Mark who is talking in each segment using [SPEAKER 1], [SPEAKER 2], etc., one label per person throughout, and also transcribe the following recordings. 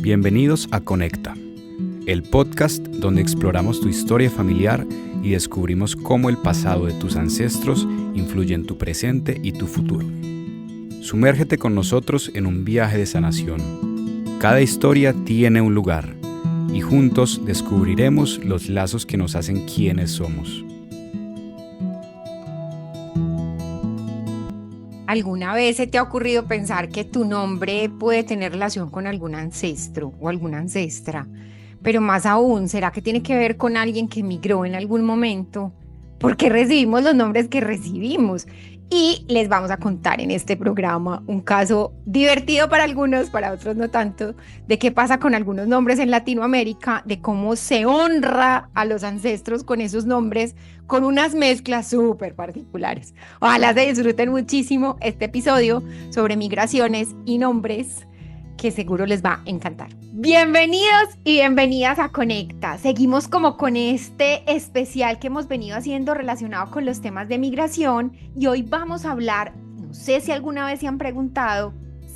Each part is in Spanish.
[SPEAKER 1] Bienvenidos a Conecta, el podcast donde exploramos tu historia familiar y descubrimos cómo el pasado de tus ancestros influye en tu presente y tu futuro. Sumérgete con nosotros en un viaje de sanación. Cada historia tiene un lugar y juntos descubriremos los lazos que nos hacen quienes somos.
[SPEAKER 2] ¿Alguna vez se te ha ocurrido pensar que tu nombre puede tener relación con algún ancestro o alguna ancestra? Pero más aún, ¿será que tiene que ver con alguien que emigró en algún momento? ¿Por qué recibimos los nombres que recibimos? Y les vamos a contar en este programa un caso divertido para algunos, para otros no tanto, de qué pasa con algunos nombres en Latinoamérica, de cómo se honra a los ancestros con esos nombres, con unas mezclas súper particulares. Ojalá se disfruten muchísimo este episodio sobre migraciones y nombres que seguro les va a encantar. Bienvenidos y bienvenidas a Conecta. Seguimos como con este especial que hemos venido haciendo relacionado con los temas de migración y hoy vamos a hablar, no sé si alguna vez se han preguntado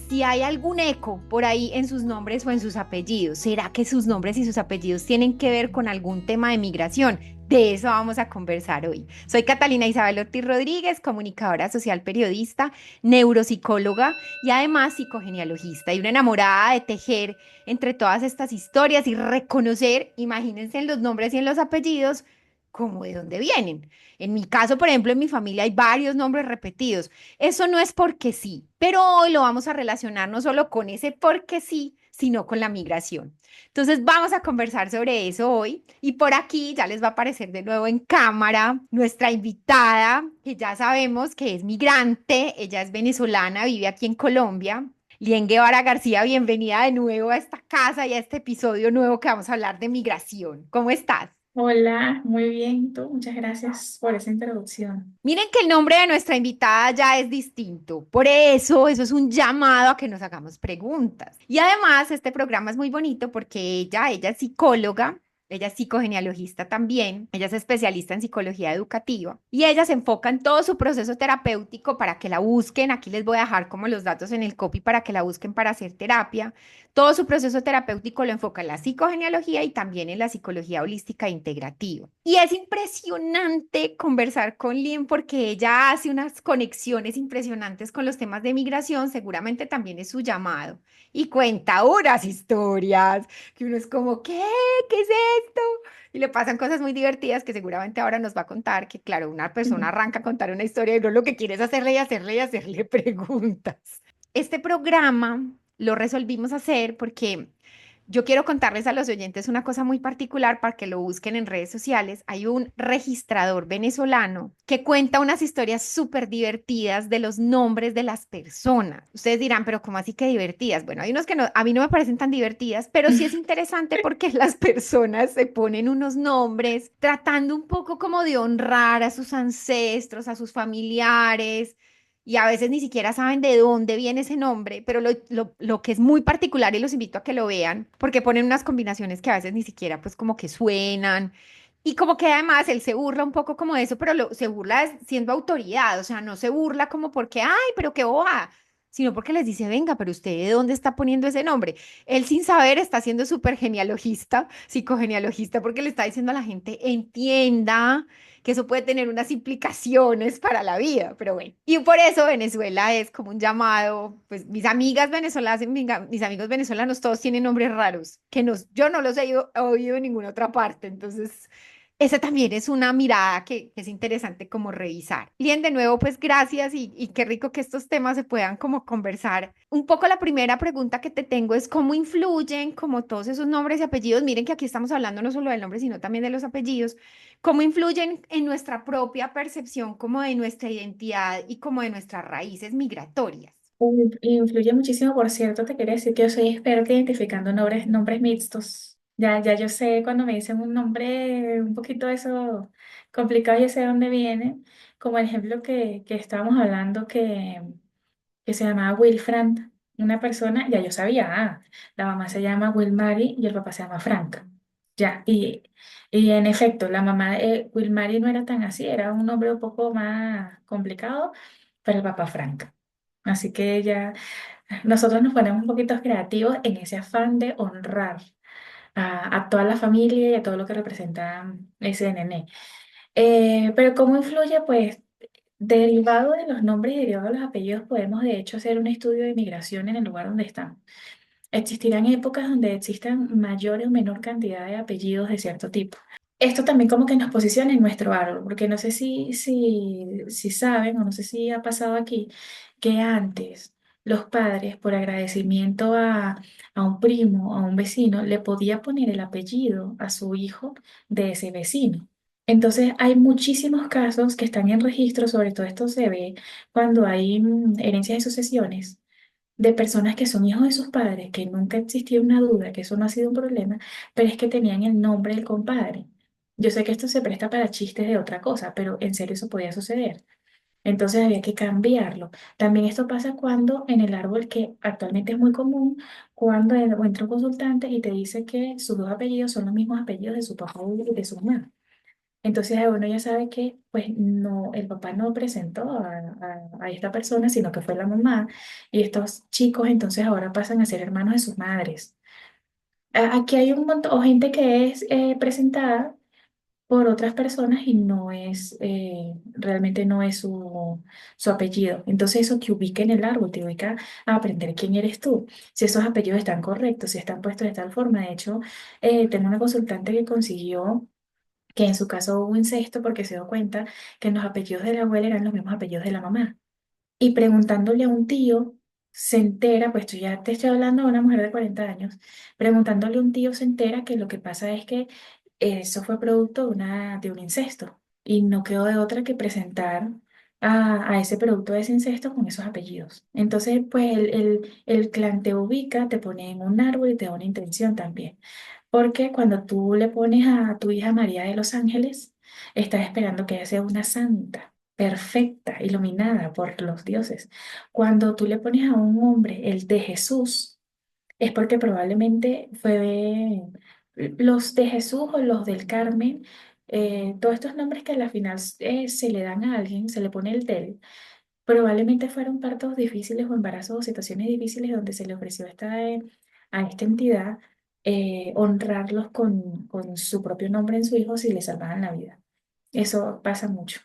[SPEAKER 2] si hay algún eco por ahí en sus nombres o en sus apellidos. ¿Será que sus nombres y sus apellidos tienen que ver con algún tema de migración? De eso vamos a conversar hoy. Soy Catalina Isabel Ortiz Rodríguez, comunicadora social, periodista, neuropsicóloga y además psicogenealogista y una enamorada de tejer entre todas estas historias y reconocer, imagínense en los nombres y en los apellidos, como de dónde vienen. En mi caso, por ejemplo, en mi familia hay varios nombres repetidos. Eso no es porque sí, pero hoy lo vamos a relacionar no solo con ese porque sí, sino con la migración. Entonces vamos a conversar sobre eso hoy y por aquí ya les va a aparecer de nuevo en cámara nuestra invitada, que ya sabemos que es migrante, ella es venezolana, vive aquí en Colombia. Lien Guevara García, bienvenida de nuevo a esta casa y a este episodio nuevo que vamos a hablar de migración. ¿Cómo estás?
[SPEAKER 3] Hola, muy bien, tú, muchas gracias por esa introducción.
[SPEAKER 2] Miren que el nombre de nuestra invitada ya es distinto. Por eso es un llamado a que nos hagamos preguntas. Y además, este programa es muy bonito porque ella es psicóloga. Ella es psicogenealogista también, ella es especialista en psicología educativa y ella se enfoca en todo su proceso terapéutico para que la busquen. Aquí les voy a dejar como los datos en el copy para que la busquen para hacer terapia. Todo su proceso terapéutico lo enfoca en la psicogenealogía y también en la psicología holística e integrativa. Y es impresionante conversar con Lynn porque ella hace unas conexiones impresionantes con los temas de migración, seguramente también es su llamado. Y cuenta unas historias que uno es como, ¿qué? ¿Qué es esto? Y le pasan cosas muy divertidas que seguramente ahora nos va a contar, que claro, una persona
[SPEAKER 3] Ujú.
[SPEAKER 2] arranca a contar una historia y no lo que quiere es hacerle y hacerle y hacerle preguntas. Este programa lo resolvimos hacer porque yo quiero contarles a los oyentes una cosa muy particular para que lo busquen en redes sociales. Hay un registrador venezolano que cuenta unas historias súper divertidas de los nombres de las personas. Ustedes dirán, pero ¿cómo así que divertidas? Bueno, hay unos que no, a mí no me parecen tan divertidas, pero sí es interesante porque las personas se ponen unos nombres tratando un poco como de honrar a sus ancestros, a sus familiares y a veces ni siquiera saben de dónde viene ese nombre, pero lo que es muy particular y los invito a que lo vean, porque ponen unas combinaciones que a veces ni siquiera pues como que suenan. Y como que además él se burla un poco como de eso, pero se burla siendo autoridad, o sea, no se burla como porque, ay, pero qué boba, sino porque les dice, venga, pero usted de dónde está poniendo ese nombre. Él sin saber está siendo súper genealogista, psicogenealogista, porque le está diciendo a la gente, entienda que eso puede tener unas implicaciones para la vida, pero bueno. Y por eso Venezuela es como un llamado, pues mis amigas venezolanas, mis amigos venezolanos, todos tienen nombres raros, que yo no los he oído en ninguna otra parte, entonces esa también es una mirada que es interesante como revisar. Bien, de nuevo, pues gracias y qué rico que estos temas se puedan como conversar. Un poco la primera pregunta que te tengo es cómo influyen como todos esos nombres y apellidos. Miren que aquí estamos hablando no solo del nombre, sino también de los apellidos. ¿Cómo influyen en nuestra propia percepción como de nuestra identidad y como de nuestras raíces migratorias?
[SPEAKER 3] Influye muchísimo, por cierto, te quería decir que yo soy experta identificando nombres mixtos. Ya yo sé cuando me dicen un nombre un poquito eso complicado, yo sé de dónde viene. Como el ejemplo que estábamos hablando que se llamaba Wilfran, una persona, ya yo sabía, la mamá se llama Wilmary y el papá se llama Frank. Ya, y en efecto, la mamá de Wilmary no era tan así, era un nombre un poco más complicado, pero el papá Frank. Así que ella, nosotros nos ponemos un poquito creativos en ese afán de honrar a toda la familia y a todo lo que representa ese nené. Pero ¿cómo influye? Pues derivado de los nombres y derivado de los apellidos podemos de hecho hacer un estudio de migración en el lugar donde están. Existirán épocas donde existan mayor o menor cantidad de apellidos de cierto tipo. Esto también como que nos posiciona en nuestro árbol, porque no sé si saben o no sé si ha pasado aquí, que antes los padres, por agradecimiento a un primo, a un vecino, le podía poner el apellido a su hijo de ese vecino. Entonces hay muchísimos casos que están en registro, sobre todo esto se ve cuando hay herencias y sucesiones de personas que son hijos de sus padres, que nunca existió una duda, que eso no ha sido un problema, pero es que tenían el nombre del compadre. Yo sé que esto se presta para chistes de otra cosa, pero en serio eso podía suceder. Entonces había que cambiarlo. También esto pasa cuando en el árbol, que actualmente es muy común, cuando entra un consultante y te dice que sus dos apellidos son los mismos apellidos de su papá y de su mamá. Entonces, uno ya sabe que pues no, el papá no presentó a esta persona, sino que fue la mamá. Y estos chicos entonces ahora pasan a ser hermanos de sus madres. Aquí hay un montón, o gente que es presentada por otras personas y no es, realmente no es su apellido. Entonces eso te ubica en el árbol, te ubica a aprender quién eres tú, si esos apellidos están correctos, si están puestos de tal forma. De hecho, tengo una consultante que consiguió que en su caso hubo incesto porque se dio cuenta que los apellidos de la abuela eran los mismos apellidos de la mamá. Y preguntándole a un tío, se entera, pues tú ya te estoy hablando de una mujer de 40 años, preguntándole a un tío se entera que lo que pasa es que eso fue producto de un incesto y no quedó de otra que presentar a ese producto de ese incesto con esos apellidos. Entonces, pues el clan te ubica, te pone en un árbol y te da una intención también. Porque cuando tú le pones a tu hija María de los Ángeles, estás esperando que ella sea una santa, perfecta, iluminada por los dioses. Cuando tú le pones a un hombre el de Jesús, es porque probablemente fue los de Jesús o los del Carmen, todos estos nombres que al final se le dan a alguien, se le pone el del. Probablemente fueron partos difíciles o embarazos o situaciones difíciles donde se le ofreció a esta entidad honrarlos con su propio nombre en su hijo si le salvaban la vida. Eso pasa mucho.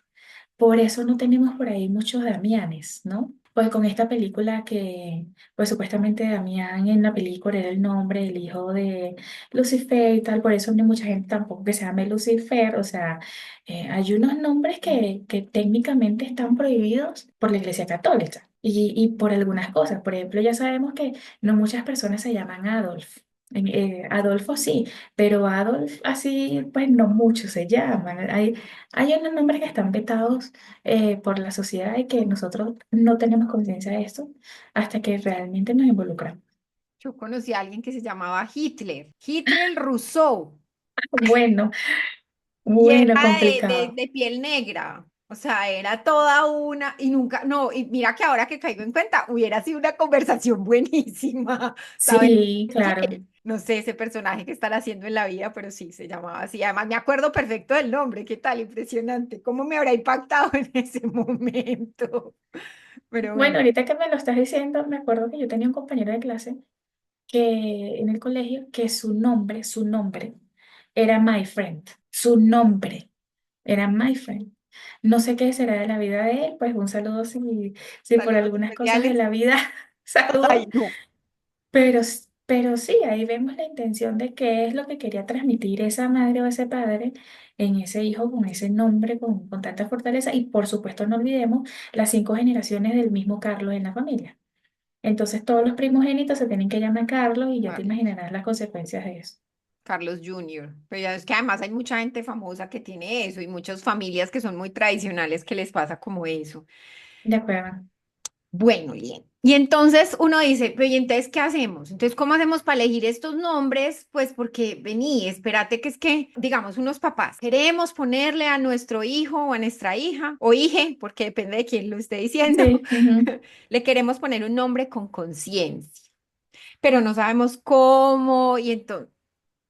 [SPEAKER 3] Por eso no tenemos por ahí muchos Damianes, ¿no? Pues con esta película que, pues supuestamente Damián en la película era el nombre del hijo de Lucifer y tal, por eso no hay mucha gente tampoco que se llame Lucifer, o sea, hay unos nombres que técnicamente están prohibidos por la Iglesia Católica y por algunas cosas. Por ejemplo, ya sabemos que no muchas personas se llaman Adolf. Adolfo sí, pero Adolf así, pues no muchos se llaman. Hay unos nombres que están vetados por la sociedad y que nosotros no tenemos conciencia de esto hasta que realmente nos involucramos.
[SPEAKER 2] Yo conocí a alguien que se llamaba Hitler, Hitler Rousseau,
[SPEAKER 3] Bueno,
[SPEAKER 2] y era
[SPEAKER 3] bueno, complicado.
[SPEAKER 2] de piel negra. O sea, era toda una, y nunca, no, y mira que ahora que caigo en cuenta, hubiera sido una conversación buenísima, saber
[SPEAKER 3] Sí, claro.
[SPEAKER 2] qué, no sé, ese personaje que están haciendo en la vida, pero sí, se llamaba así. Además, me acuerdo perfecto del nombre, qué tal, impresionante, cómo me habrá impactado en ese momento. Pero
[SPEAKER 3] Bueno,
[SPEAKER 2] bueno,
[SPEAKER 3] ahorita que me lo estás diciendo, me acuerdo que yo tenía un compañero de clase que en el colegio que su nombre era My Friend. Su nombre era My Friend. No sé qué será de la vida de él, pues un saludo si por
[SPEAKER 2] saludos
[SPEAKER 3] algunas cosas de
[SPEAKER 2] cordiales.
[SPEAKER 3] la vida
[SPEAKER 2] Ay,
[SPEAKER 3] saludo,
[SPEAKER 2] no.
[SPEAKER 3] pero sí, ahí vemos la intención de qué es lo que quería transmitir esa madre o ese padre en ese hijo con ese nombre, con tanta fortaleza. Y por supuesto no olvidemos las 5 generaciones del mismo Carlos en la familia. Entonces todos los primogénitos se tienen que llamar Carlos y ya te
[SPEAKER 2] Carlos.
[SPEAKER 3] imaginarás las consecuencias de eso.
[SPEAKER 2] Carlos Junior. Pero ya es que además hay mucha gente famosa que tiene eso y muchas familias que son muy tradicionales que les pasa como eso.
[SPEAKER 3] De acuerdo.
[SPEAKER 2] Bueno, bien. Y entonces uno dice, pero ¿y entonces qué hacemos? Entonces, ¿cómo hacemos para elegir estos nombres? Pues porque vení, espérate que es que, digamos, unos papás, queremos ponerle a nuestro hijo o a nuestra hija o hije, porque depende de quién lo esté diciendo,
[SPEAKER 3] Sí, ujú.
[SPEAKER 2] le queremos poner un nombre con conciencia, pero no sabemos cómo y entonces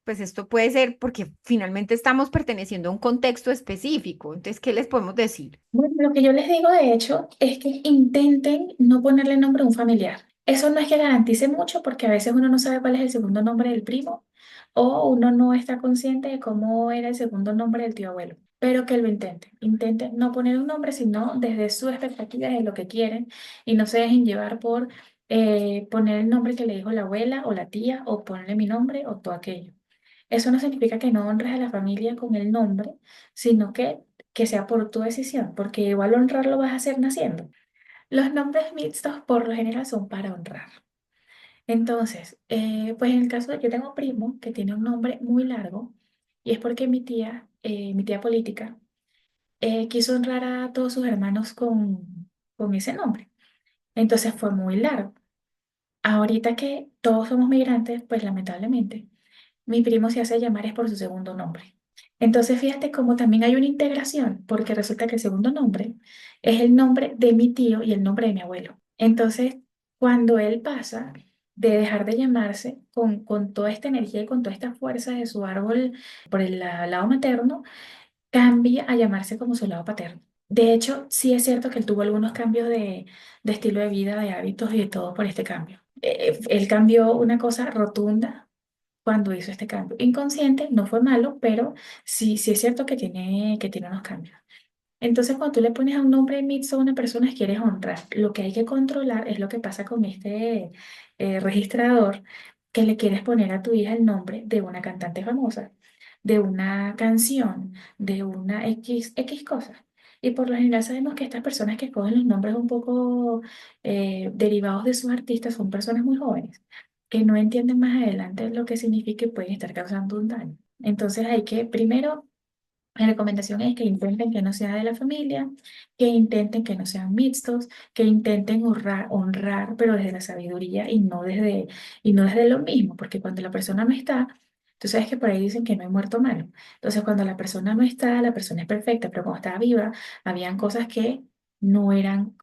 [SPEAKER 2] pues esto puede ser porque finalmente estamos perteneciendo a un contexto específico. Entonces, ¿qué les podemos decir?
[SPEAKER 3] Bueno, lo que yo les digo de hecho es que intenten no ponerle nombre a un familiar. Eso no es que garantice mucho porque a veces uno no sabe cuál es el segundo nombre del primo o uno no está consciente de cómo era el segundo nombre del tío abuelo. Pero que lo intenten. Intenten no poner un nombre, sino desde su expectativa de lo que quieren y no se dejen llevar por poner el nombre que le dijo la abuela o la tía o ponerle mi nombre o todo aquello. Eso no significa que no honres a la familia con el nombre, sino que sea por tu decisión, porque igual honrar lo vas a hacer naciendo. Los nombres mixtos por lo general son para honrar. Entonces, pues en el caso de yo tengo un primo que tiene un nombre muy largo y es porque mi tía política, quiso honrar a todos sus hermanos con ese nombre. Entonces fue muy largo. Ahorita que todos somos migrantes, pues lamentablemente, mi primo se hace llamar es por su segundo nombre. Entonces fíjate cómo también hay una integración, porque resulta que el segundo nombre es el nombre de mi tío y el nombre de mi abuelo. Entonces, cuando él pasa de dejar de llamarse con toda esta energía y con toda esta fuerza de su árbol por el lado materno, cambia a llamarse como su lado paterno. De hecho, sí es cierto que él tuvo algunos cambios de estilo de vida, de hábitos y de todo por este cambio. Él cambió una cosa rotunda cuando hizo este cambio. Inconsciente, no fue malo, pero sí es cierto que tiene unos cambios. Entonces, cuando tú le pones a un nombre mixto a una persona, quieres honrar. Lo que hay que controlar es lo que pasa con este registrador, que le quieres poner a tu hija el nombre de una cantante famosa, de una canción, de una X cosa. Y por lo general sabemos que estas personas que escogen los nombres un poco derivados de sus artistas son personas muy jóvenes, que no entienden más adelante lo que significa y pueden estar causando un daño. Entonces hay que primero la recomendación es que intenten que no sea de la familia, que intenten que no sean mixtos, que intenten honrar, pero desde la sabiduría y no desde lo mismo, porque cuando la persona no está, tú sabes que por ahí dicen que no hay muerto malo. Entonces, cuando la persona no está, la persona es perfecta, pero cuando estaba viva, habían cosas que no eran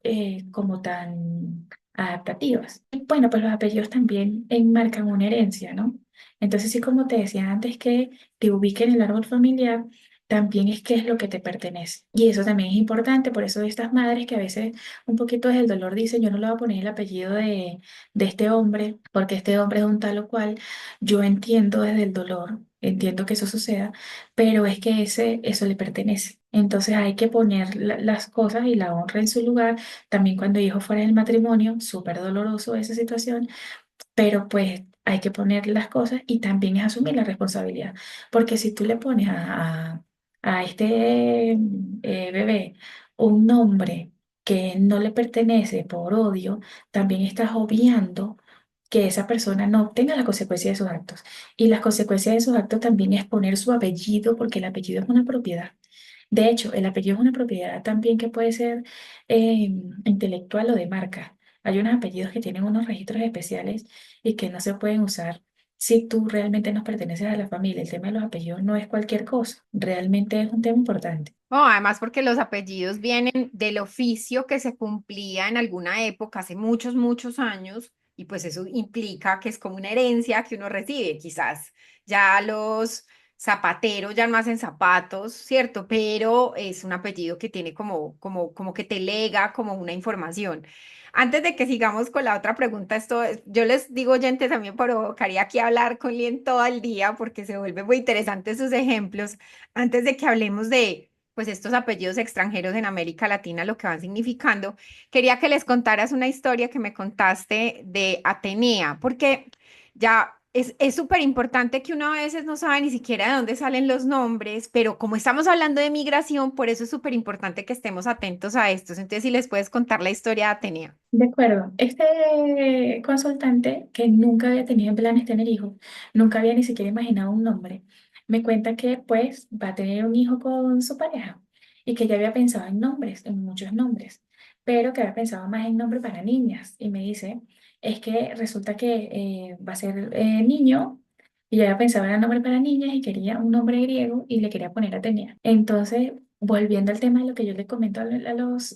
[SPEAKER 3] como tan adaptativas. Y bueno, pues los apellidos también enmarcan una herencia, ¿no? Entonces, sí, como te decía antes, que te ubiquen en el árbol familiar también es qué es lo que te pertenece. Y eso también es importante, por eso estas madres que a veces un poquito desde el dolor dicen, yo no le voy a poner el apellido de este hombre, porque este hombre es un tal o cual, yo entiendo desde el dolor, entiendo que eso suceda, pero es que eso le pertenece. Entonces hay que poner las cosas y la honra en su lugar, también cuando hijo fuera del matrimonio, súper doloroso esa situación, pero pues hay que poner las cosas y también es asumir la responsabilidad, porque si tú le pones a este bebé un nombre que no le pertenece por odio, también estás obviando que esa persona no obtenga las consecuencias de sus actos. Y las consecuencias de sus actos también es poner su apellido, porque el apellido es una propiedad. De hecho, el apellido es una propiedad también que puede ser intelectual o de marca. Hay unos apellidos que tienen unos registros especiales y que no se pueden usar si tú realmente nos perteneces a la familia. El tema de los apellidos no es cualquier cosa, realmente es un tema importante.
[SPEAKER 2] No, además porque los apellidos vienen del oficio que se cumplía en alguna época, hace muchos, muchos años, y pues eso implica que es como una herencia que uno recibe. Quizás ya los zapateros ya no hacen zapatos, ¿cierto? Pero es un apellido que tiene como que te lega como una información. Antes de que sigamos con la otra pregunta, yo les digo, oyentes, también provocaría aquí hablar con Lien todo el día porque se vuelven muy interesantes sus ejemplos. Antes de que hablemos de pues estos apellidos extranjeros en América Latina, lo que van significando. Quería que les contaras una historia que me contaste de Atenea, porque ya es súper importante que uno a veces no sabe ni siquiera de dónde salen los nombres, pero como estamos hablando de migración, por eso es súper importante que estemos atentos a estos. Entonces, si les puedes contar la historia de Atenea.
[SPEAKER 3] De acuerdo, este consultante que nunca había tenido en planes tener hijos, nunca había ni siquiera imaginado un nombre, me cuenta que pues va a tener un hijo con su pareja y que ya había pensado en nombres, en muchos nombres, pero que había pensado más en nombre para niñas. Y me dice, es que resulta que va a ser niño y ya había pensado en el nombre para niñas y quería un nombre griego y le quería poner Atenea. Entonces, volviendo al tema de lo que yo le comento a los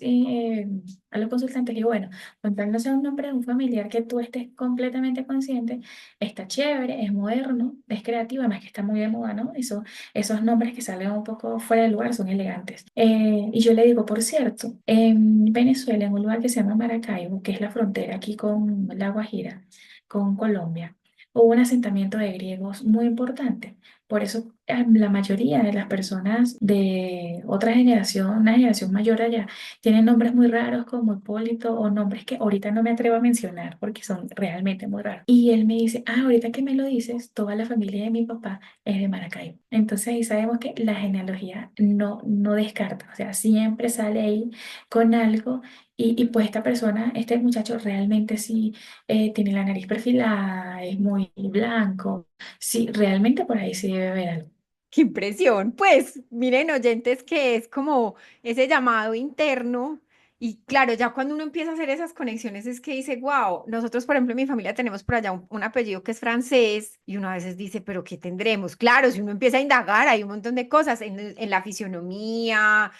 [SPEAKER 3] consultantes, y bueno, con tal no sea un nombre de un familiar que tú estés completamente consciente, está chévere, es moderno, es creativo, además que está muy de moda, ¿no? Esos nombres que salen un poco fuera de lugar son elegantes. Y yo le digo, por cierto, en Venezuela, en un lugar que se llama Maracaibo, que es la frontera aquí con La Guajira, con Colombia, hubo un asentamiento de griegos muy importante. Por eso la mayoría de las personas de otra generación, una generación mayor allá, tienen nombres muy raros como Hipólito o nombres que ahorita no me atrevo a mencionar porque son realmente muy raros. Y él me dice, ahorita que me lo dices, toda la familia de mi papá es de Maracaibo. Entonces ahí sabemos que la genealogía no descarta, o sea, siempre sale ahí con algo. Y pues esta persona, este muchacho realmente sí tiene la nariz perfilada, es muy blanco. Sí, realmente por ahí sí debe haber algo.
[SPEAKER 2] Qué impresión. Pues miren, oyentes, que es como ese llamado interno. Y claro, ya cuando uno empieza a hacer esas conexiones es que dice, wow, nosotros, por ejemplo, en mi familia tenemos por allá un apellido que es francés y uno a veces dice, pero ¿qué tendremos? Claro, si uno empieza a indagar, hay un montón de cosas en la fisionomía,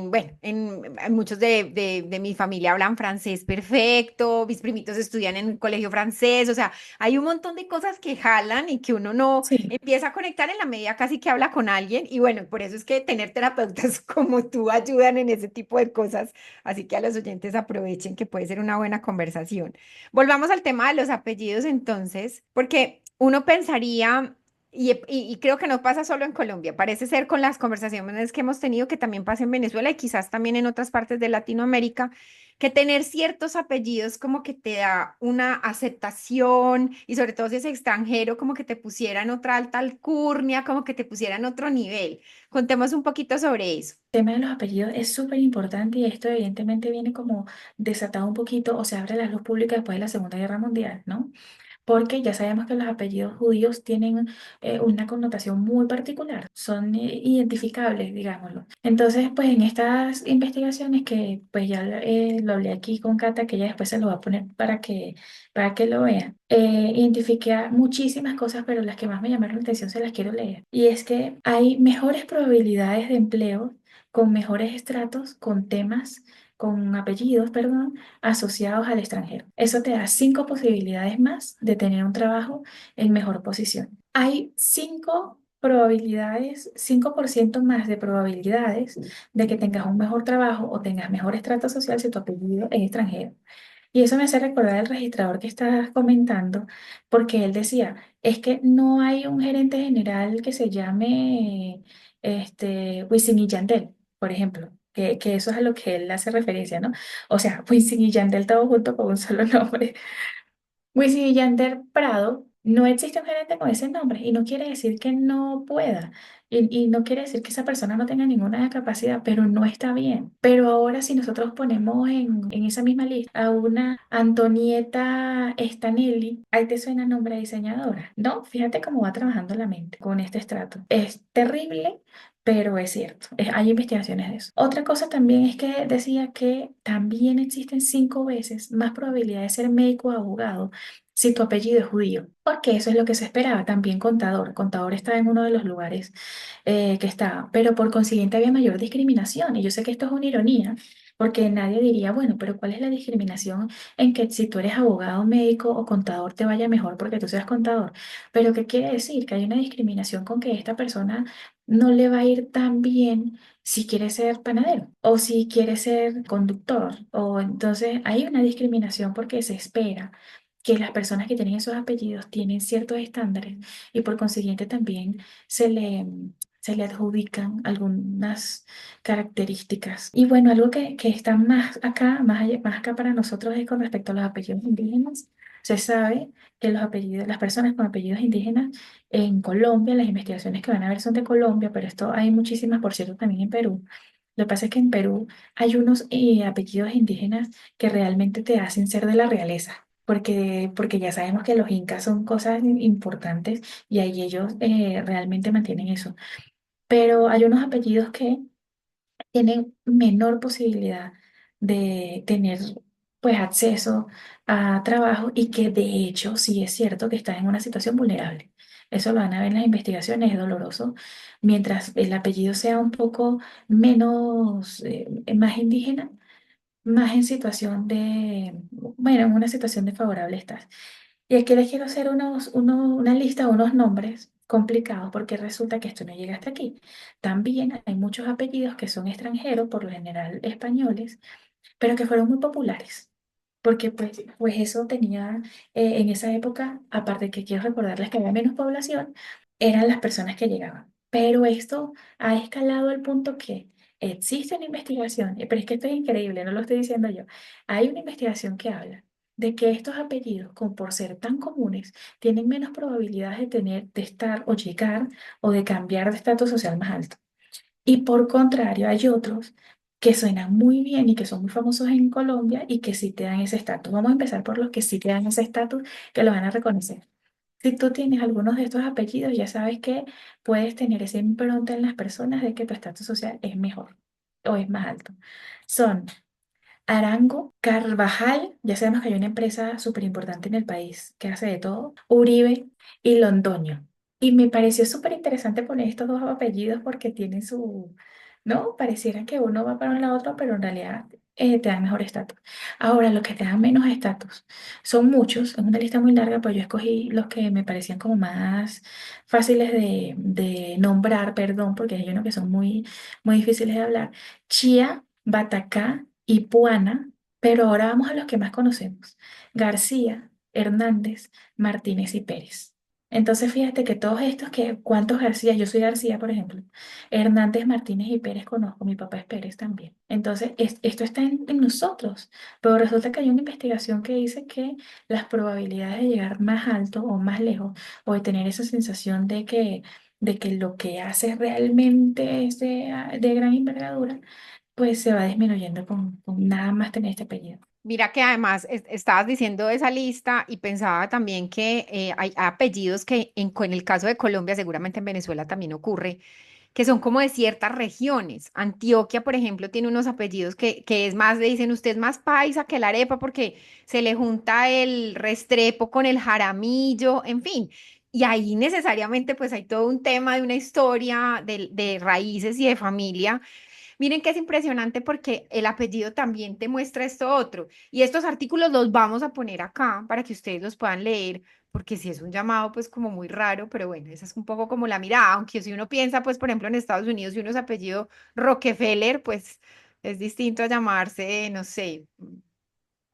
[SPEAKER 2] bueno, en muchos de mi familia hablan francés perfecto, mis primitos estudian en un colegio francés, o sea, hay un montón de cosas que jalan y que uno no
[SPEAKER 3] Sí.
[SPEAKER 2] empieza a conectar en la medida casi que habla con alguien y bueno, por eso es que tener terapeutas como tú ayudan en ese tipo de cosas, así que a los oyentes aprovechen que puede ser una buena conversación. Volvamos al tema de los apellidos entonces, porque uno pensaría, y creo que no pasa solo en Colombia, parece ser con las conversaciones que hemos tenido que también pasa en Venezuela y quizás también en otras partes de Latinoamérica, que tener ciertos apellidos como que te da una aceptación y sobre todo si es extranjero, como que te pusieran otra alta alcurnia, como que te pusieran otro nivel. Contemos un poquito sobre eso.
[SPEAKER 3] El tema de los apellidos es súper importante y esto evidentemente viene como desatado un poquito o se abre la luz pública después de la Segunda Guerra Mundial, ¿no? Porque ya sabemos que los apellidos judíos tienen una connotación muy particular, son identificables, digámoslo. Entonces, pues en estas investigaciones que pues ya lo hablé aquí con Cata, que ella después se lo va a poner para que lo vean, identifiqué muchísimas cosas, pero las que más me llamaron la atención se las quiero leer. Y es que hay mejores probabilidades de empleo con mejores estratos, con temas, con apellidos, perdón, asociados al extranjero. Eso te da 5 posibilidades más de tener un trabajo en mejor posición. Hay 5 probabilidades, 5% más de probabilidades de que tengas un mejor trabajo o tengas mejor estrato social si tu apellido es extranjero. Y eso me hace recordar el registrador que estabas comentando, porque él decía, es que no hay un gerente general que se llame Wisin y Yandel, por ejemplo, que eso es a lo que él hace referencia, ¿no? O sea, Wisin y Yandel todos juntos con un solo nombre. Wisin y Yandel Prado, no existe un gerente con ese nombre y no quiere decir que no pueda y no quiere decir que esa persona no tenga ninguna capacidad, pero no está bien. Pero ahora si nosotros ponemos en esa misma lista a una Antonieta Stanelli, ahí te suena nombre de diseñadora, ¿no? Fíjate cómo va trabajando la mente con este estrato. Es terrible. Pero es cierto, hay investigaciones de eso. Otra cosa también es que decía que también existen 5 veces más probabilidades de ser médico o abogado si tu apellido es judío, porque eso es lo que se esperaba. También contador. Contador estaba en uno de los lugares que estaba, pero por consiguiente había mayor discriminación. Y yo sé que esto es una ironía, porque nadie diría, bueno, pero ¿cuál es la discriminación en que si tú eres abogado, médico o contador te vaya mejor porque tú seas contador? Pero ¿qué quiere decir? Que hay una discriminación con que esta persona no le va a ir tan bien si quiere ser panadero o si quiere ser conductor. O entonces hay una discriminación porque se espera que las personas que tienen esos apellidos tienen ciertos estándares y por consiguiente también se le, se le adjudican algunas características. Y bueno, algo que está más acá, más acá para nosotros es con respecto a los apellidos indígenas. Se sabe que los apellidos, las personas con apellidos indígenas en Colombia, las investigaciones que van a ver son de Colombia, pero esto hay muchísimas, por cierto, también en Perú. Lo que pasa es que en Perú hay unos apellidos indígenas que realmente te hacen ser de la realeza, porque ya sabemos que los incas son cosas importantes y ahí ellos realmente mantienen eso. Pero hay unos apellidos que tienen menor posibilidad de tener pues acceso a trabajo y que de hecho sí es cierto que están en una situación vulnerable. Eso lo van a ver en las investigaciones, es doloroso. Mientras el apellido sea un poco menos, más indígena, más en situación de, bueno, en una situación desfavorable estás. Y aquí les quiero hacer una lista, unos nombres complicados, porque resulta que esto no llega hasta aquí. También hay muchos apellidos que son extranjeros, por lo general españoles, pero que fueron muy populares. Porque pues eso tenía en esa época, aparte que quiero recordarles que había menos población, eran las personas que llegaban. Pero esto ha escalado al punto que existe una investigación, pero es que esto es increíble, no lo estoy diciendo yo. Hay una investigación que habla de que estos apellidos, como por ser tan comunes, tienen menos probabilidades de tener, de estar o llegar o de cambiar de estatus social más alto. Y por contrario, hay otros que suenan muy bien y que son muy famosos en Colombia y que sí te dan ese estatus. Vamos a empezar por los que sí te dan ese estatus, que lo van a reconocer. Si tú tienes algunos de estos apellidos, ya sabes que puedes tener esa impronta en las personas de que tu estatus social es mejor o es más alto. Son Arango, Carvajal, ya sabemos que hay una empresa súper importante en el país que hace de todo, Uribe y Londoño. Y me pareció súper interesante poner estos dos apellidos porque tienen su, ¿no? Pareciera que uno va para un lado otro, pero en realidad te dan mejor estatus. Ahora, los que te dan menos estatus son muchos, es una lista muy larga, pero yo escogí los que me parecían como más fáciles de nombrar, perdón, porque hay unos que son muy, muy difíciles de hablar. Chía, Batacá y Puana, pero ahora vamos a los que más conocemos. García, Hernández, Martínez y Pérez. Entonces fíjate que todos estos que, ¿cuántos García? Yo soy García, por ejemplo. Hernández, Martínez y Pérez conozco, mi papá es Pérez también. Entonces, esto está en nosotros, pero resulta que hay una investigación que dice que las probabilidades de llegar más alto o más lejos, o de tener esa sensación de que lo que hace realmente es de gran envergadura, pues se va disminuyendo con nada más tener este apellido.
[SPEAKER 2] Mira que además estabas diciendo esa lista y pensaba también que hay apellidos que en el caso de Colombia, seguramente en Venezuela también ocurre, que son como de ciertas regiones. Antioquia, por ejemplo, tiene unos apellidos que es más, le dicen usted es más paisa que la arepa porque se le junta el Restrepo con el Jaramillo, en fin. Y ahí necesariamente pues hay todo un tema de una historia de raíces y de familia. Miren que es impresionante porque el apellido también te muestra esto otro. Y estos artículos los vamos a poner acá para que ustedes los puedan leer, porque si es un llamado, pues como muy raro, pero bueno, esa es un poco como la mirada. Aunque si uno piensa, pues por ejemplo en Estados Unidos, si uno es apellido Rockefeller, pues es distinto a llamarse, no sé,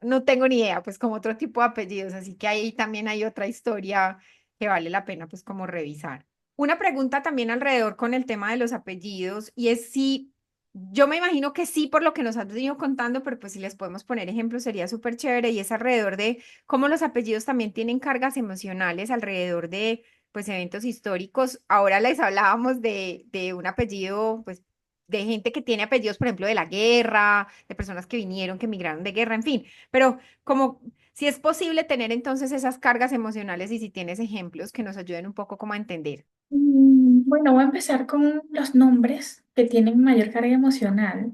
[SPEAKER 2] no tengo ni idea, pues como otro tipo de apellidos. Así que ahí también hay otra historia que vale la pena, pues como revisar. Una pregunta también alrededor con el tema de los apellidos y es si, yo me imagino que sí por lo que nos has venido contando, pero pues si les podemos poner ejemplos sería súper chévere y es alrededor de cómo los apellidos también tienen cargas emocionales alrededor de pues eventos históricos. Ahora les hablábamos de un apellido pues de gente que tiene apellidos, por ejemplo, de la guerra, de personas que vinieron, que emigraron de guerra, en fin, pero como si es posible tener entonces esas cargas emocionales y si tienes ejemplos que nos ayuden un poco como a entender.
[SPEAKER 3] Bueno, voy a empezar con los nombres que tienen mayor carga emocional.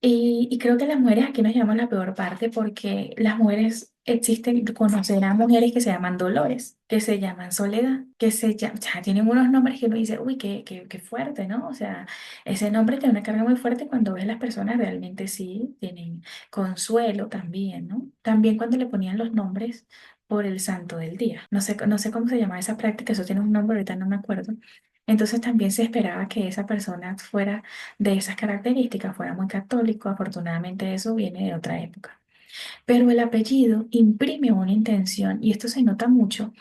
[SPEAKER 3] Y creo que las mujeres aquí nos llamamos la peor parte porque las mujeres existen, conocerán mujeres que se llaman Dolores, que se llaman Soledad, que se llaman, o sea, tienen unos nombres que uno dice, uy, qué fuerte, ¿no? O sea, ese nombre tiene una carga muy fuerte cuando ves las personas realmente sí tienen consuelo también, ¿no? También cuando le ponían los nombres por el santo del día. No sé cómo se llama esa práctica, eso tiene un nombre, ahorita no me acuerdo. Entonces también se esperaba que esa persona fuera de esas características, fuera muy católico. Afortunadamente eso viene de otra época. Pero el apellido imprime una intención y esto se nota mucho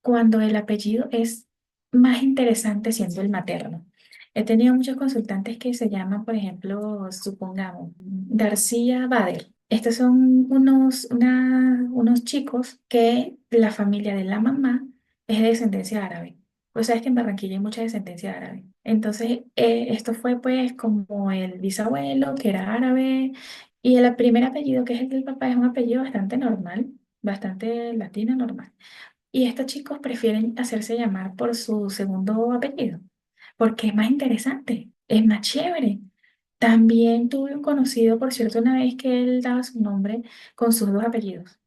[SPEAKER 3] cuando el apellido es más interesante siendo el materno. He tenido muchos consultantes que se llaman, por ejemplo, supongamos, García Bader. Estos son unos chicos que la familia de la mamá es de descendencia árabe. Pues sabes que en Barranquilla hay mucha descendencia árabe. Entonces, esto fue pues como el bisabuelo, que era árabe, y el primer apellido, que es el del papá, es un apellido bastante normal, bastante latino, normal. Y estos chicos prefieren hacerse llamar por su segundo apellido, porque es más interesante, es más chévere. También tuve un conocido, por cierto, una vez que él daba su nombre con sus dos apellidos.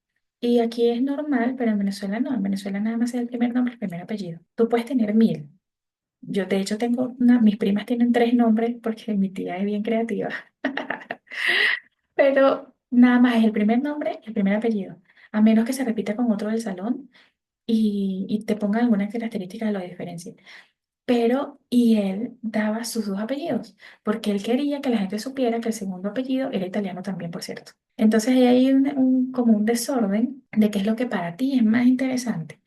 [SPEAKER 3] Y aquí es normal, pero en Venezuela no. En Venezuela nada más es el primer nombre, el primer apellido. Tú puedes tener 1000. Yo, de hecho, tengo mis primas tienen 3 nombres porque mi tía es bien creativa. Pero nada más es el primer nombre y el primer apellido. A menos que se repita con otro del salón y te ponga alguna característica que lo diferencie. Pero, y él daba sus 2 apellidos, porque él quería que la gente supiera que el segundo apellido era italiano también, por cierto. Entonces ahí hay como un desorden de qué es lo que para ti es más interesante.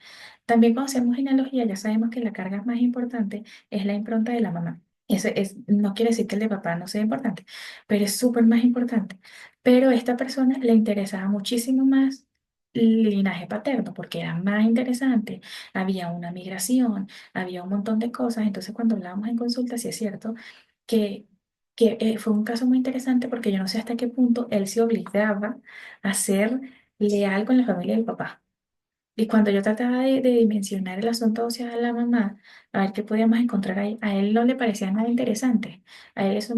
[SPEAKER 3] También cuando hacemos genealogía ya sabemos que la carga más importante es la impronta de la mamá. Eso no quiere decir que el de papá no sea importante, pero es súper más importante. Pero a esta persona le interesaba muchísimo más el linaje paterno porque era más interesante. Había una migración, había un montón de cosas. Entonces cuando hablábamos en consulta, sí es cierto que, que fue un caso muy interesante porque yo no sé hasta qué punto él se obligaba a ser leal con la familia del papá. Y cuando yo trataba de dimensionar el asunto óseo de la mamá, a ver qué podíamos encontrar ahí, a él no le parecía nada interesante. A él eso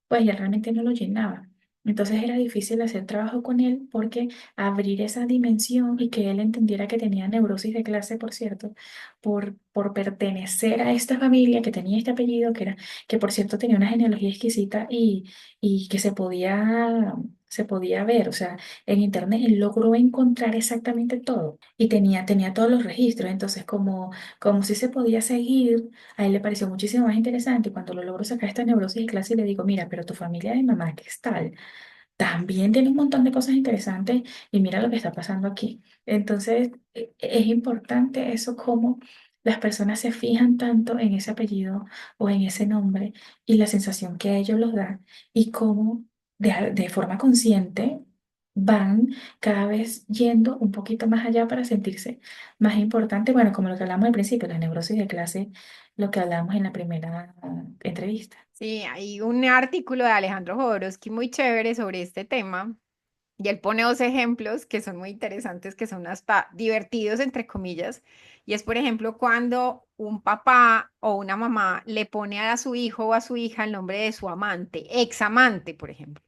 [SPEAKER 3] pues ya realmente no lo llenaba. Entonces era difícil hacer trabajo con él porque abrir esa dimensión y que él entendiera que tenía neurosis de clase, por cierto, por pertenecer a esta familia que tenía este apellido, que por cierto tenía una genealogía exquisita y que se podía ver. O sea, en internet él logró encontrar exactamente todo y tenía todos los registros. Entonces, como si se podía seguir, a él le pareció muchísimo más interesante. Y cuando lo logró sacar esta neurosis de clase, le digo, mira, pero tu familia de mamá, ¿qué es tal? También tiene un montón de cosas interesantes y mira lo que está pasando aquí. Entonces, es importante eso, como las personas se fijan tanto en ese apellido o en ese nombre y la sensación que a ellos los da y cómo de forma consciente van cada vez yendo un poquito más allá para sentirse más importante. Bueno, como lo que hablamos al principio, la neurosis de clase, lo que hablamos en la primera entrevista.
[SPEAKER 2] Sí, hay un artículo de Alejandro Jodorowsky muy chévere sobre este tema y él pone dos ejemplos que son muy interesantes, que son hasta divertidos, entre comillas, y es, por ejemplo, cuando un papá o una mamá le pone a su hijo o a su hija el nombre de su amante, ex amante, por ejemplo,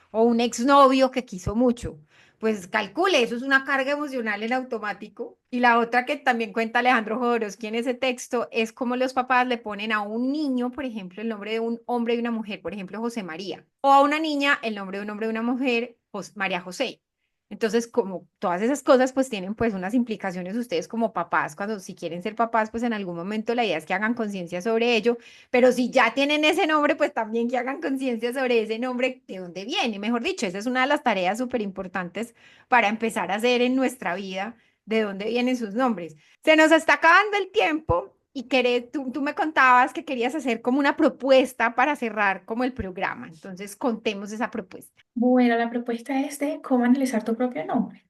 [SPEAKER 2] o un exnovio que quiso mucho. Pues calcule, eso es una carga emocional en automático. Y la otra que también cuenta Alejandro Jodorowsky en ese texto es cómo los papás le ponen a un niño, por ejemplo, el nombre de un hombre y una mujer, por ejemplo, José María, o a una niña el nombre de un hombre y una mujer, María José. Entonces, como todas esas cosas, pues tienen pues unas implicaciones ustedes como papás, cuando si quieren ser papás, pues en algún momento la idea es que hagan conciencia sobre ello, pero si ya tienen ese nombre, pues también que hagan conciencia sobre ese nombre, de dónde viene. Mejor dicho, esa es una de las tareas súper importantes para empezar a hacer en nuestra vida, de dónde vienen sus nombres. Se nos está acabando el tiempo y tú me contabas que querías hacer como una propuesta para cerrar como el programa. Entonces, contemos esa propuesta.
[SPEAKER 3] Bueno, la propuesta es de cómo analizar tu propio nombre.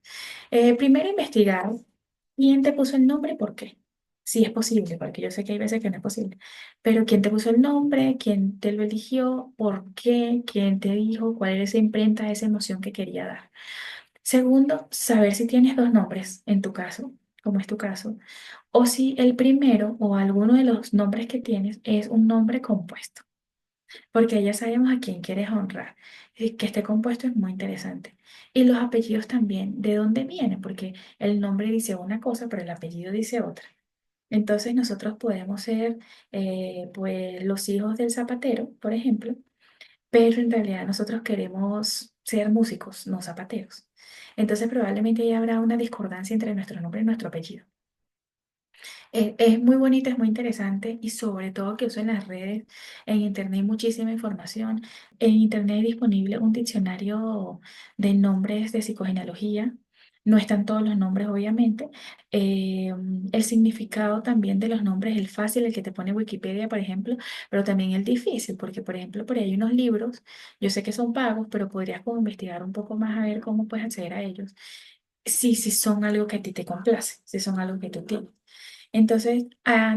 [SPEAKER 3] Primero investigar quién te puso el nombre y por qué. Si es posible, porque yo sé que hay veces que no es posible. Pero quién te puso el nombre, quién te lo eligió, por qué, quién te dijo, cuál era esa imprenta, esa emoción que quería dar. Segundo, saber si tienes 2 nombres en tu caso, como es tu caso, o si el primero o alguno de los nombres que tienes es un nombre compuesto, porque ya sabemos a quién quieres honrar. Y que esté compuesto es muy interesante. Y los apellidos también, ¿de dónde vienen? Porque el nombre dice una cosa, pero el apellido dice otra. Entonces nosotros podemos ser pues los hijos del zapatero, por ejemplo, pero en realidad nosotros queremos ser músicos, no zapateros. Entonces probablemente ya habrá una discordancia entre nuestro nombre y nuestro apellido. Es muy bonito, es muy interesante y sobre todo que uso en las redes, en internet hay muchísima información. En internet hay disponible un diccionario de nombres de psicogenealogía. No están todos los nombres, obviamente. Eh, el significado también de los nombres, el fácil, el que te pone Wikipedia, por ejemplo, pero también el difícil, porque, por ejemplo, por ahí hay unos libros, yo sé que son pagos, pero podrías como investigar un poco más a ver cómo puedes acceder a ellos. Si son algo que a ti te complace, si son algo que tú tienes. Entonces,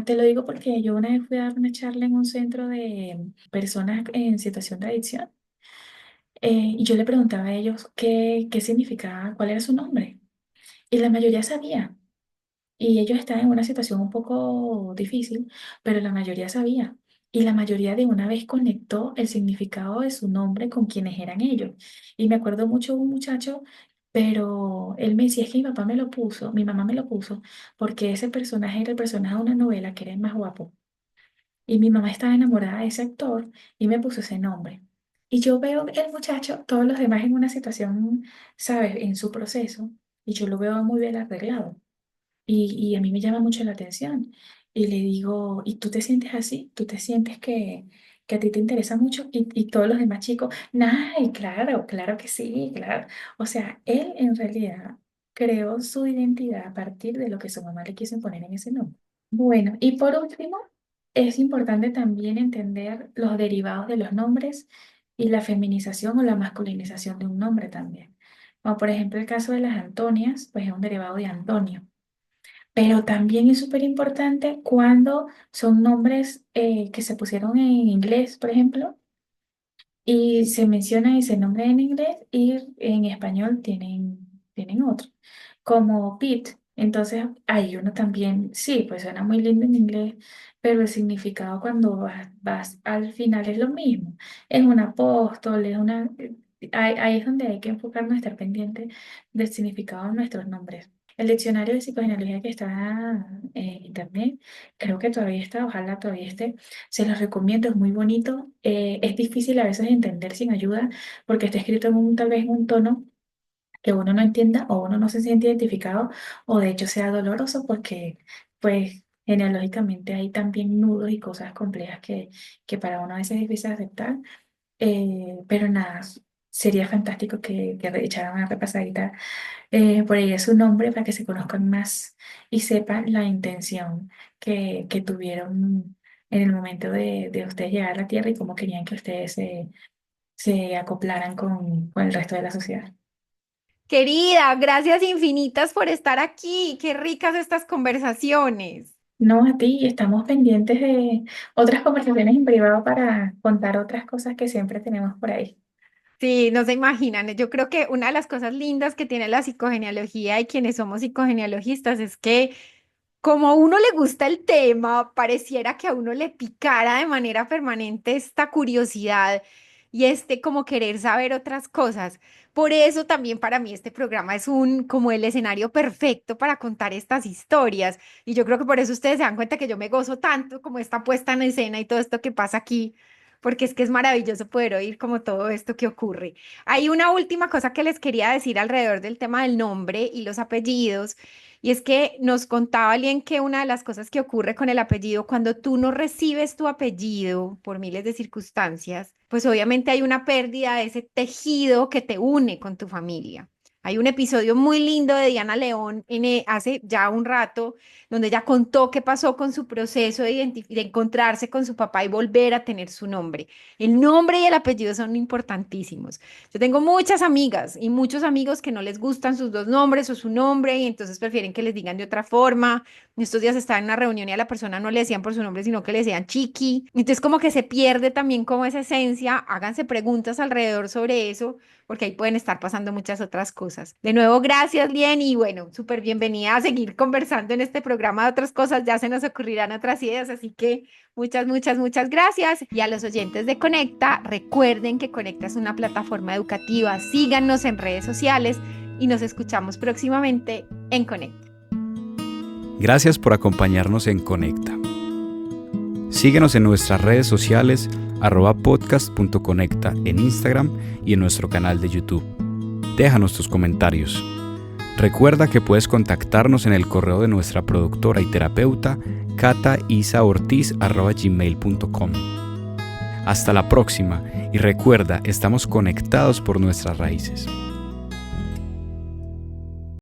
[SPEAKER 3] te lo digo porque yo una vez fui a dar una charla en un centro de personas en situación de adicción, y yo le preguntaba a ellos qué significaba, cuál era su nombre. Y la mayoría sabía. Y ellos estaban en una situación un poco difícil, pero la mayoría sabía. Y la mayoría de una vez conectó el significado de su nombre con quienes eran ellos. Y me acuerdo mucho de un muchacho Pero él me decía, es que mi papá me lo puso, mi mamá me lo puso, porque ese personaje era el personaje de una novela que era el más guapo. Y mi mamá estaba enamorada de ese actor y me puso ese nombre. Y yo veo el muchacho, todos los demás en una situación, ¿sabes? En su proceso, y yo lo veo muy bien arreglado. Y a mí me llama mucho la atención. Y le digo, ¿y tú te sientes así? ¿Tú te sientes que a ti te interesa mucho? Y todos los demás chicos, ¡ay, claro, claro que sí, claro! O sea, él en realidad creó su identidad a partir de lo que su mamá le quiso poner en ese nombre. Bueno, y por último, es importante también entender los derivados de los nombres y la feminización o la masculinización de un nombre también. Como por ejemplo el caso de las Antonias, pues es un derivado de Antonio. Pero también es súper importante cuando son nombres que se pusieron en inglés, por ejemplo, y se menciona ese nombre en inglés y en español tienen otro, como Pete. Entonces, hay uno también, sí, pues suena muy lindo en inglés, pero el significado cuando vas al final es lo mismo. Es un apóstol, es una... ahí es donde hay que enfocarnos, estar pendiente del significado de nuestros nombres. El diccionario de psicogenealogía que está en internet, creo que todavía está, ojalá todavía esté. Se los recomiendo, es muy bonito. Es difícil a veces entender sin ayuda porque está escrito en tal vez en un tono que uno no entienda o uno no se siente identificado o de hecho sea doloroso porque pues genealógicamente hay también nudos y cosas complejas que para uno a veces es difícil aceptar. Pero nada, sería fantástico que echaran una repasadita por ahí es su nombre para que se conozcan más y sepan la intención que tuvieron en el momento de ustedes llegar a la Tierra y cómo querían que ustedes se acoplaran con el resto de la sociedad.
[SPEAKER 2] Querida, gracias infinitas por estar aquí. Qué ricas estas conversaciones.
[SPEAKER 3] No, a ti, estamos pendientes de otras conversaciones en privado para contar otras cosas que siempre tenemos por ahí.
[SPEAKER 2] Sí, no se imaginan. Yo creo que una de las cosas lindas que tiene la psicogenealogía y quienes somos psicogenealogistas es que como a uno le gusta el tema, pareciera que a uno le picara de manera permanente esta curiosidad y este como querer saber otras cosas. Por eso también para mí este programa es como el escenario perfecto para contar estas historias. Y yo creo que por eso ustedes se dan cuenta que yo me gozo tanto como esta puesta en escena y todo esto que pasa aquí, porque es que es maravilloso poder oír como todo esto que ocurre. Hay una última cosa que les quería decir alrededor del tema del nombre y los apellidos. Y es que nos contaba alguien que una de las cosas que ocurre con el apellido, cuando tú no recibes tu apellido por miles de circunstancias, pues obviamente hay una pérdida de ese tejido que te une con tu familia. Hay un episodio muy lindo de Diana León hace ya un rato, donde ella contó qué pasó con su proceso de encontrarse con su papá y volver a tener su nombre. El nombre y el apellido son importantísimos. Yo tengo muchas amigas y muchos amigos que no les gustan sus dos nombres o su nombre y entonces prefieren que les digan de otra forma. Estos días estaba en una reunión y a la persona no le decían por su nombre, sino que le decían Chiqui. Entonces como que se pierde también como esa esencia. Háganse preguntas alrededor sobre eso, porque ahí pueden estar pasando muchas otras cosas. De nuevo, gracias, Lien, y bueno, súper bienvenida a seguir conversando en este programa de otras cosas. Ya se nos ocurrirán otras ideas, así que muchas, muchas, muchas gracias. Y a los oyentes de Conecta, recuerden que Conecta es una plataforma educativa. Síganos en redes sociales y nos escuchamos próximamente en Conecta.
[SPEAKER 1] Gracias por acompañarnos en Conecta. Síguenos en nuestras redes sociales @podcast.conecta en Instagram y en nuestro canal de YouTube. Déjanos tus comentarios. Recuerda que puedes contactarnos en el correo de nuestra productora y terapeuta cataisaortiz@gmail.com. Hasta la próxima y recuerda, estamos conectados por nuestras raíces.